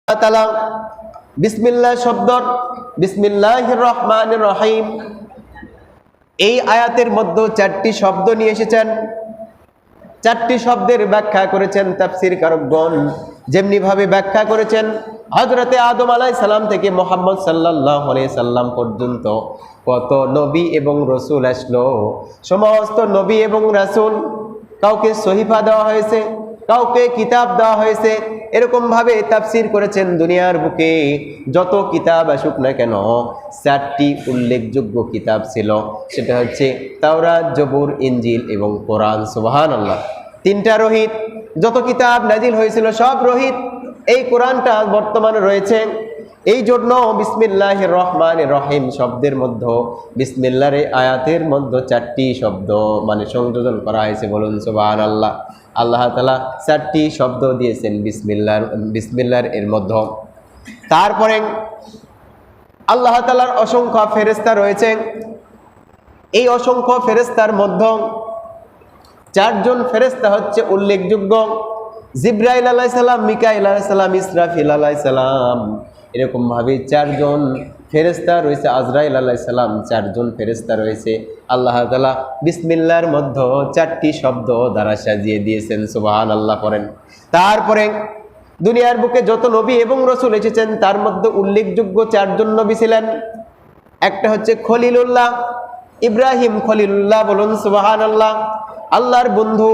তাআলা বিসমিল্লাহ শব্দ বিসমিল্লাহির রহমানির রহিম এই আয়াতের মধ্যে চারটি শব্দ নিয়ে এসেছেন। চারটি শব্দের ব্যাখ্যা করেছেন তাফসীরকারগণ, যেমনি ভাবে ব্যাখ্যা করেছেন হযরতে আদম আলাইহিস সালাম থেকে মুহাম্মদ সাল্লাল্লাহু আলাইহি সাল্লাম পর্যন্ত কত নবী এবং রাসূল আসলো। সমস্ত নবী এবং রাসূল কাউকে সহিফা দেওয়া হয়েছে, কাউকে কিতাব দেওয়া হয়েছে। এরকম ভাবে তাফসীর করেছেন। দুনিয়ার বুকে যত কিতাব আসুক না কেন, চারটি উল্লেখযোগ্য কিতাব ছিল, সেটা হচ্ছে তাওরাত, জবুর, ইনজিল এবং কোরআন। সুবহানাল্লাহ। তিনটা রহিত। যত কিতাব নাজিল হয়েছিল সব রহিত। এই কোরআনটা বর্তমানে রয়েছে। এই জন্য বিসমিল্লাহির রহমানির রহিম শব্দের মধ্যে, বিসমিল্লাহর আয়াতের মধ্যে চারটি শব্দ সংযোজন করা হয়েছে। বলুন সুবহানাল্লাহ। আল্লাহ তাআলা চারটি শব্দ দিয়েছেন বিসমিল্লাহর এর মধ্যে। তারপরে আল্লাহ তাআলার অসংখ্য ফেরেশতা রয়েছে। এই অসংখ্য ফেরেশতার মধ্যে চারজন ফেরেশতা হচ্ছে উল্লেখযোগ্য: জিবরাইল আলাইহিস সালাম, মিকাইল আলাইহিস সালাম, ইসরাফিল আলাইহিস সালাম। এরকম ভাবে চারজন ফেরেশতা রয়েছে। আজরাইল আলাইহিস সালাম, চারজন ফেরেশতা রয়েছে। আল্লাহ তাআলা বিসমিল্লাহর মধ্যে চারটি শব্দ দ্বারা সাজিয়ে দিয়েছেন। সুবহানাল্লাহ করেন। তারপরে দুনিয়ার বুকে যত নবী এবং রাসূল এসেছেন তার মধ্যে উল্লেখযোগ্য চারজন নবী ছিলেন। একটা হচ্ছে খলিলুল্লাহ, ইব্রাহিম খলিলুল্লাহ। বলুন সুবহানাল্লাহ। আল্লাহর বন্ধু।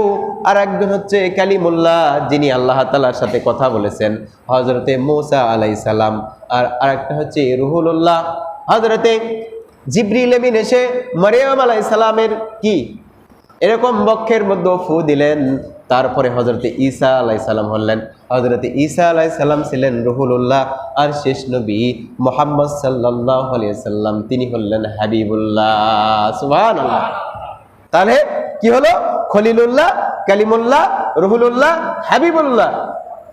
আর একজন হচ্ছে কালিমুল্লাহ, যিনি আল্লাহ তাআলার সাথে কথা বলেছেন, হযরতে মূসা আলাইহিস সালাম। আর আরেকটা হচ্ছে রুহুল্লাহ, হযরতে জিবরিল আমিন এসে মারইয়াম আলাইহিস সালামের কি এরকম বক্ষের মধ্যে ফু দিলেন। তারপরে হযরতে ঈসা আলাইহিস সালাম হলেন। হযরতে ঈসা আলাইহিস সালাম ছিলেন রুহুল্লাহ। আর শেষ নবী মুহাম্মদ সাল্লাল্লাহু আলাইহি সাল্লাম, তিনি হলেন হাবিবুল্লাহ। সুবহানাল্লাহ। তাহলে কি হলো? খলিলুল্লাহ, কালিমুল্লাহ, রুহুল্লাহ, হাবিবুল্লাহ।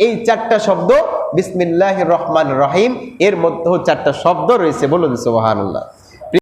এই চারটা শব্দ বিসমিল্লাহির রহমানির রহিম এর মধ্যে চারটা শব্দ রয়েছে। বলুন সুবহানাল্লাহ।